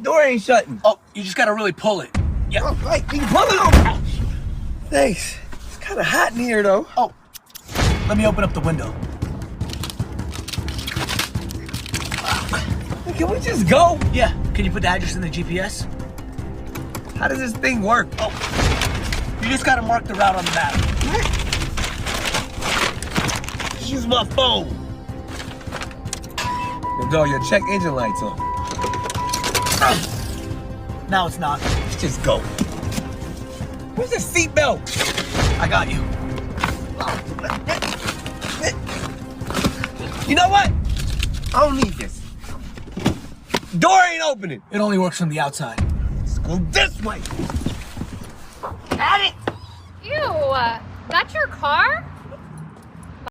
door ain't shutting. Oh, you just gotta really pull it. Yeah. Oh, right, you can pull it on. Thanks. It's kind of hot in here, though. Oh, let me open up the window. Can we just go? Yeah. Can you put the address in the GPS? How does this thing work? Oh, you just gotta mark the route on the map. Just use my phone. Yo, your check engine light's on. Now it's not. Let's just go. Where's the seatbelt? I got you. You know what? I don't need this. Door ain't opening. It only works from the outside. Let's go this way. Got it. Ew, that's your car?